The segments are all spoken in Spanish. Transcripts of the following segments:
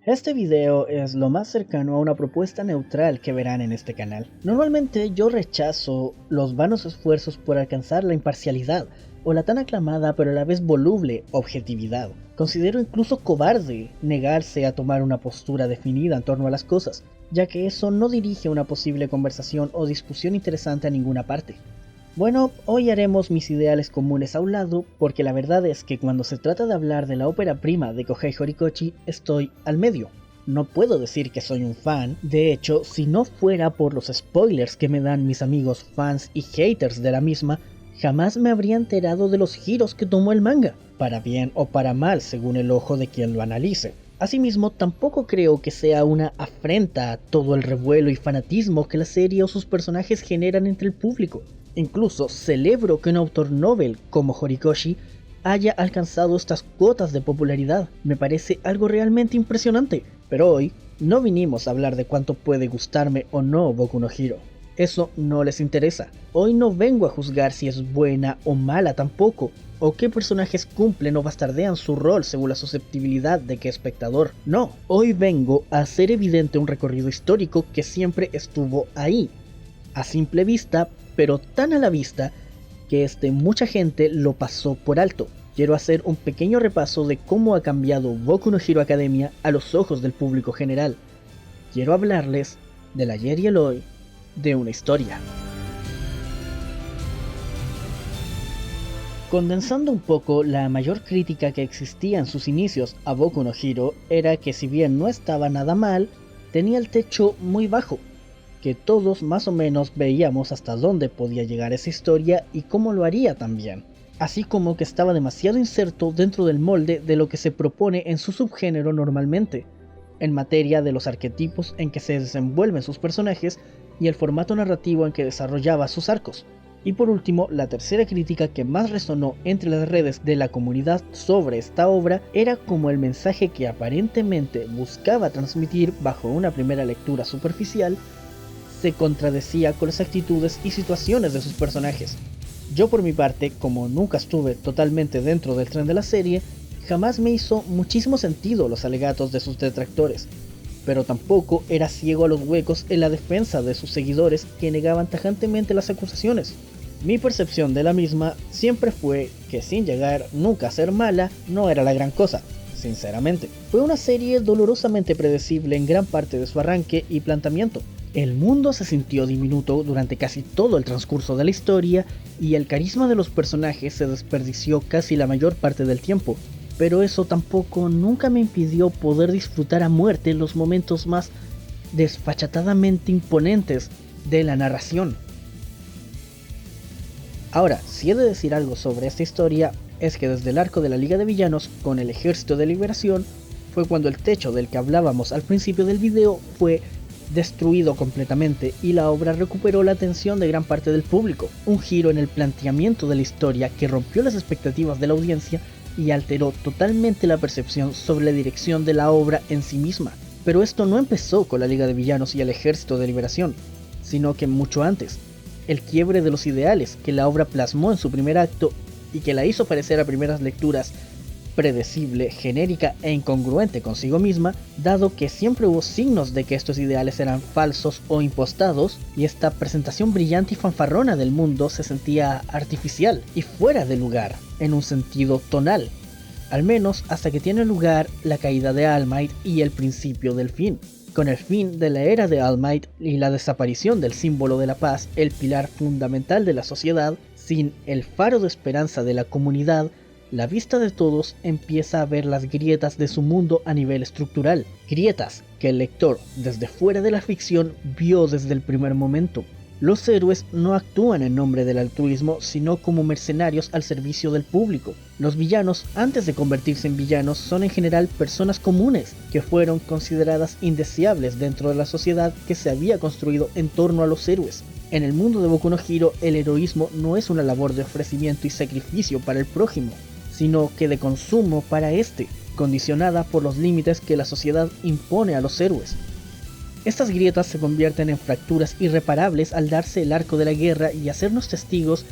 Este video es lo más cercano a una propuesta neutral que verán en este canal. Normalmente yo rechazo los vanos esfuerzos por alcanzar la imparcialidad o la tan aclamada pero a la vez voluble objetividad. Considero incluso cobarde negarse a tomar una postura definida en torno a las cosas, ya que eso no dirige una posible conversación o discusión interesante a ninguna parte. Bueno, hoy haremos mis ideales comunes a un lado, porque la verdad es que cuando se trata de hablar de la ópera prima de Kohei Horikoshi, estoy al medio. No puedo decir que soy un fan, de hecho, si no fuera por los spoilers que me dan mis amigos fans y haters de la misma, jamás me habría enterado de los giros que tomó el manga, para bien o para mal según el ojo de quien lo analice. Asimismo, tampoco creo que sea una afrenta a todo el revuelo y fanatismo que la serie o sus personajes generan entre el público. Incluso celebro que un autor novel como Horikoshi haya alcanzado estas cotas de popularidad. Me parece algo realmente impresionante. Pero hoy no vinimos a hablar de cuánto puede gustarme o no Boku no Hero. Eso no les interesa. Hoy no vengo a juzgar si es buena o mala tampoco, o qué personajes cumplen o bastardean su rol según la susceptibilidad de qué espectador. No, hoy vengo a hacer evidente un recorrido histórico que siempre estuvo ahí, a simple vista, pero tan a la vista que mucha gente lo pasó por alto. Quiero hacer un pequeño repaso de cómo ha cambiado Boku no Hero Academia a los ojos del público general. Quiero hablarles del ayer y el hoy de una historia. Condensando un poco, la mayor crítica que existía en sus inicios a Boku no Hero era que si bien no estaba nada mal, tenía el techo muy bajo, que todos más o menos veíamos hasta dónde podía llegar esa historia y cómo lo haría también, así como que estaba demasiado inserto dentro del molde de lo que se propone en su subgénero normalmente, en materia de los arquetipos en que se desenvuelven sus personajes y el formato narrativo en que desarrollaba sus arcos. Y por último, la tercera crítica que más resonó entre las redes de la comunidad sobre esta obra era como el mensaje que aparentemente buscaba transmitir bajo una primera lectura superficial se contradecía con las actitudes y situaciones de sus personajes. Yo por mi parte, como nunca estuve totalmente dentro del tren de la serie, jamás me hizo muchísimo sentido los alegatos de sus detractores, pero tampoco era ciego a los huecos en la defensa de sus seguidores que negaban tajantemente las acusaciones. Mi percepción de la misma siempre fue que sin llegar nunca a ser mala, no era la gran cosa. Sinceramente, fue una serie dolorosamente predecible en gran parte de su arranque y planteamiento. El mundo se sintió diminuto durante casi todo el transcurso de la historia y el carisma de los personajes se desperdició casi la mayor parte del tiempo, pero eso tampoco nunca me impidió poder disfrutar a muerte los momentos más desfachatadamente imponentes de la narración. Ahora, si he de decir algo sobre esta historia, es que desde el arco de la Liga de Villanos con el Ejército de Liberación fue cuando el techo del que hablábamos al principio del video fue destruido completamente y la obra recuperó la atención de gran parte del público, un giro en el planteamiento de la historia que rompió las expectativas de la audiencia y alteró totalmente la percepción sobre la dirección de la obra en sí misma. Pero esto no empezó con la Liga de Villanos y el Ejército de Liberación, sino que mucho antes. El quiebre de los ideales que la obra plasmó en su primer acto y que la hizo parecer a primeras lecturas predecible, genérica e incongruente consigo misma, dado que siempre hubo signos de que estos ideales eran falsos o impostados, y esta presentación brillante y fanfarrona del mundo se sentía artificial y fuera de lugar, en un sentido tonal, al menos hasta que tiene lugar la caída de All Might y el principio del fin. Con el fin de la era de All Might y la desaparición del símbolo de la paz, el pilar fundamental de la sociedad, sin el faro de esperanza de la comunidad, la vista de todos empieza a ver las grietas de su mundo a nivel estructural, grietas que el lector desde fuera de la ficción vio desde el primer momento. Los héroes no actúan en nombre del altruismo, sino como mercenarios al servicio del público. Los villanos, antes de convertirse en villanos, son en general personas comunes, que fueron consideradas indeseables dentro de la sociedad que se había construido en torno a los héroes. En el mundo de Boku no Hero, el heroísmo no es una labor de ofrecimiento y sacrificio para el prójimo, sino que de consumo para este, condicionada por los límites que la sociedad impone a los héroes. Estas grietas se convierten en fracturas irreparables al darse el arco de la guerra y hacernos testigos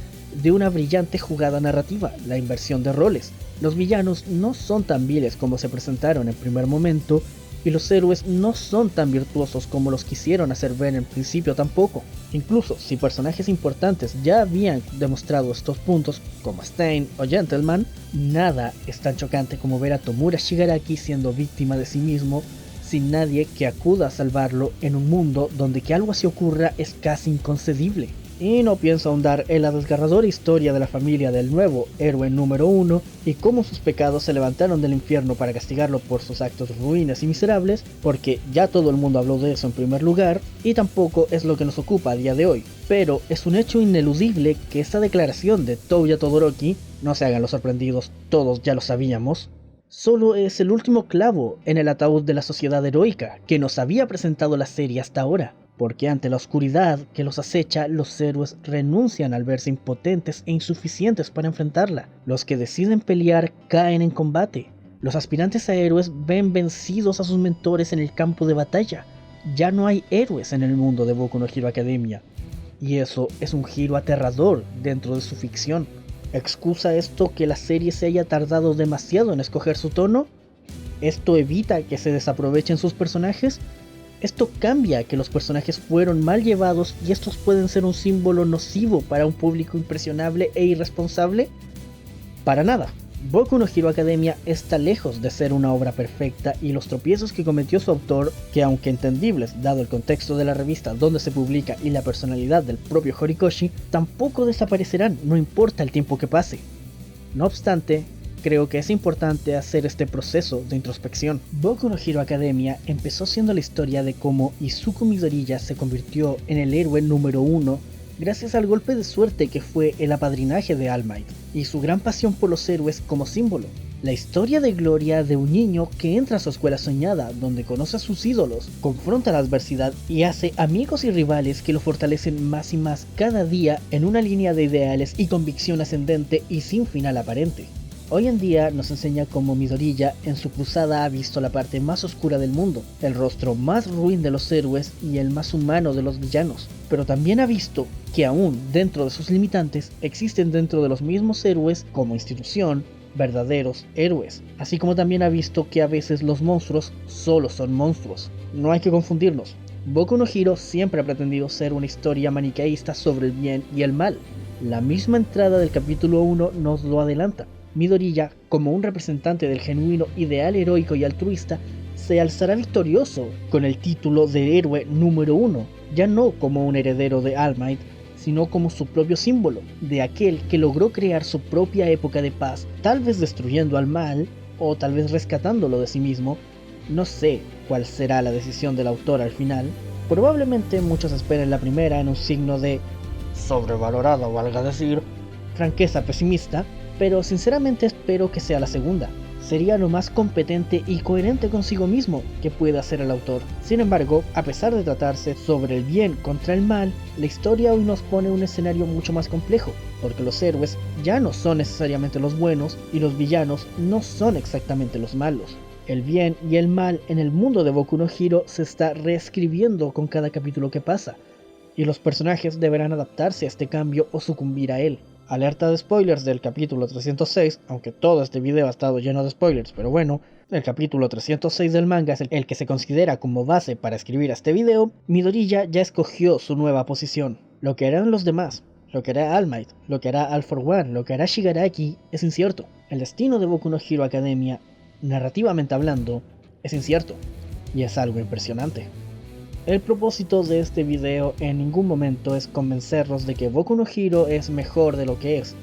de una brillante jugada narrativa, la inversión de roles. Los villanos no son tan viles como se presentaron en primer momento, y los héroes no son tan virtuosos como los quisieron hacer ver en principio tampoco. Incluso si personajes importantes ya habían demostrado estos puntos, como Stein o Gentleman, nada es tan chocante como ver a Tomura Shigaraki siendo víctima de sí mismo, sin nadie que acuda a salvarlo en un mundo donde que algo así ocurra es casi inconcebible. Y no pienso ahondar en la desgarradora historia de la familia del nuevo héroe número 1 y cómo sus pecados se levantaron del infierno para castigarlo por sus actos ruines y miserables, porque ya todo el mundo habló de eso en primer lugar, y tampoco es lo que nos ocupa a día de hoy. Pero es un hecho ineludible que esta declaración de Touya Todoroki, no se hagan los sorprendidos, todos ya lo sabíamos, solo es el último clavo en el ataúd de la sociedad heroica que nos había presentado la serie hasta ahora. Porque ante la oscuridad que los acecha, los héroes renuncian al verse impotentes e insuficientes para enfrentarla. Los que deciden pelear caen en combate. Los aspirantes a héroes ven vencidos a sus mentores en el campo de batalla. Ya no hay héroes en el mundo de Boku no Hero Academia. Y eso es un giro aterrador dentro de su ficción. ¿Excusa esto que la serie se haya tardado demasiado en escoger su tono? ¿Esto evita que se desaprovechen sus personajes? ¿Esto cambia que los personajes fueron mal llevados y estos pueden ser un símbolo nocivo para un público impresionable e irresponsable? Para nada. Boku no Hero Academia está lejos de ser una obra perfecta y los tropiezos que cometió su autor, que aunque entendibles dado el contexto de la revista donde se publica y la personalidad del propio Horikoshi, tampoco desaparecerán, no importa el tiempo que pase. No obstante, creo que es importante hacer este proceso de introspección. Boku no Hero Academia empezó siendo la historia de cómo Izuku Midoriya se convirtió en el héroe número 1 gracias al golpe de suerte que fue el apadrinaje de All Might y su gran pasión por los héroes como símbolo. La historia de gloria de un niño que entra a su escuela soñada, donde conoce a sus ídolos, confronta la adversidad y hace amigos y rivales que lo fortalecen más y más cada día en una línea de ideales y convicción ascendente y sin final aparente. Hoy en día nos enseña cómo Midoriya en su cruzada ha visto la parte más oscura del mundo, el rostro más ruin de los héroes y el más humano de los villanos, pero también ha visto que aún dentro de sus limitantes existen dentro de los mismos héroes como institución verdaderos héroes, así como también ha visto que a veces los monstruos solo son monstruos. No hay que confundirnos. Boku no Hero siempre ha pretendido ser una historia maniqueísta sobre el bien y el mal. La misma entrada del capítulo 1 nos lo adelanta. Midoriya, como un representante del genuino ideal heroico y altruista, se alzará victorioso con el título de héroe número 1, ya no como un heredero de All Might, sino como su propio símbolo, de aquel que logró crear su propia época de paz, tal vez destruyendo al mal, o tal vez rescatándolo de sí mismo. No sé cuál será la decisión del autor al final. Probablemente muchos esperen la primera en un signo de sobrevalorado, valga decir, franqueza pesimista, pero sinceramente espero que sea la segunda. Sería lo más competente y coherente consigo mismo que pueda hacer el autor. Sin embargo, a pesar de tratarse sobre el bien contra el mal, la historia hoy nos pone un escenario mucho más complejo, porque los héroes ya no son necesariamente los buenos y los villanos no son exactamente los malos. El bien y el mal en el mundo de Boku no Hero se está reescribiendo con cada capítulo que pasa, y los personajes deberán adaptarse a este cambio o sucumbir a él. Alerta de spoilers del capítulo 306, aunque todo este video ha estado lleno de spoilers, pero bueno, el capítulo 306 del manga es el que se considera como base para escribir este video. Midoriya ya escogió su nueva posición. Lo que harán los demás, lo que hará All Might, lo que hará All for One, lo que hará Shigaraki es incierto. El destino de Boku no Hero Academia, narrativamente hablando, es incierto, y es algo impresionante. El propósito de este video en ningún momento es convencerlos de que Boku no Hero es mejor de lo que es.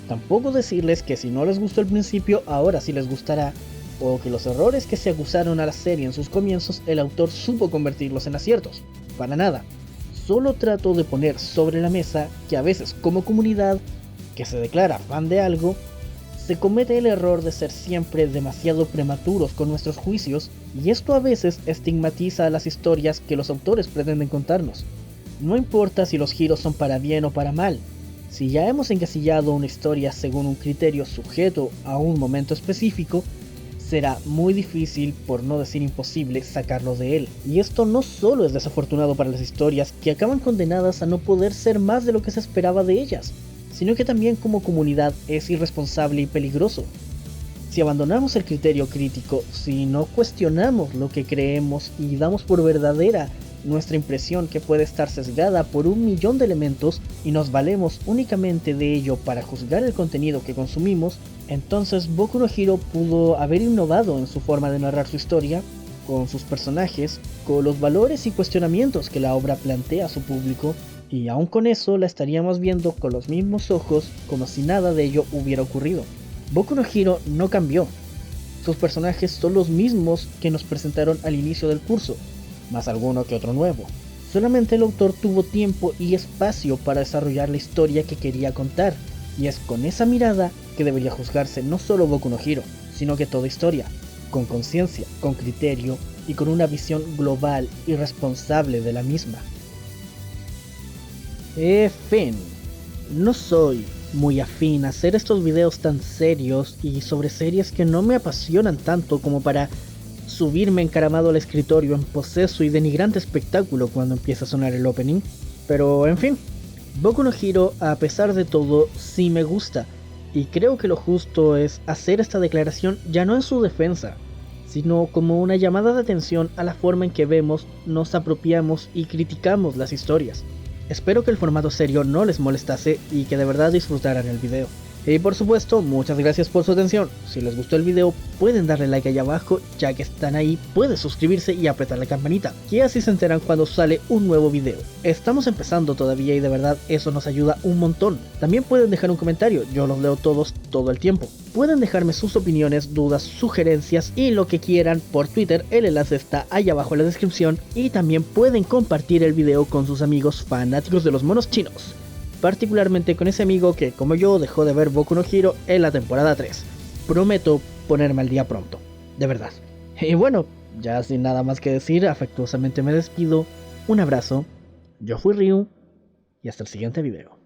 Tampoco decirles que si no les gustó al principio, ahora sí les gustará, o que los errores que se acusaron a la serie en sus comienzos, el autor supo convertirlos en aciertos. Para nada. Solo trato de poner sobre la mesa que a veces como comunidad, que se declara fan de algo, se comete el error de ser siempre demasiado prematuros con nuestros juicios, y esto a veces estigmatiza a las historias que los autores pretenden contarnos. No importa si los giros son para bien o para mal, si ya hemos encasillado una historia según un criterio sujeto a un momento específico, será muy difícil, por no decir imposible, sacarlo de él. Y esto no solo es desafortunado para las historias que acaban condenadas a no poder ser más de lo que se esperaba de ellas, sino que también como comunidad es irresponsable y peligroso. Si abandonamos el criterio crítico, si no cuestionamos lo que creemos y damos por verdadera nuestra impresión que puede estar sesgada por 1.000.000 de elementos y nos valemos únicamente de ello para juzgar el contenido que consumimos, entonces Boku no Hero pudo haber innovado en su forma de narrar su historia, con sus personajes, con los valores y cuestionamientos que la obra plantea a su público, y aún con eso la estaríamos viendo con los mismos ojos como si nada de ello hubiera ocurrido. Boku no Hero no cambió. Sus personajes son los mismos que nos presentaron al inicio del curso, más alguno que otro nuevo. Solamente el autor tuvo tiempo y espacio para desarrollar la historia que quería contar, y es con esa mirada que debería juzgarse no solo Boku no Hero, sino que toda historia, con conciencia, con criterio y con una visión global y responsable de la misma. Fin. No soy muy afín a hacer estos videos tan serios y sobre series que no me apasionan tanto como para subirme encaramado al escritorio en poseso y denigrante espectáculo cuando empieza a sonar el opening. Pero en fin, Boku no Hero a pesar de todo sí me gusta, y creo que lo justo es hacer esta declaración ya no en su defensa, sino como una llamada de atención a la forma en que vemos, nos apropiamos y criticamos las historias. Espero que el formato serio no les molestase y que de verdad disfrutaran el video. Y por supuesto, muchas gracias por su atención. Si les gustó el video, pueden darle like ahí abajo, ya que están ahí, pueden suscribirse y apretar la campanita, que así se enteran cuando sale un nuevo video. Estamos empezando todavía y de verdad eso nos ayuda un montón. También pueden dejar un comentario, yo los leo todos todo el tiempo. Pueden dejarme sus opiniones, dudas, sugerencias y lo que quieran por Twitter, el enlace está ahí abajo en la descripción, y también pueden compartir el video con sus amigos fanáticos de los monos chinos. Particularmente con ese amigo que, como yo, dejó de ver Boku no Hero en la temporada 3. Prometo ponerme al día pronto, de verdad. Y bueno, ya sin nada más que decir, afectuosamente me despido. Un abrazo, yo fui Ryu, y hasta el siguiente video.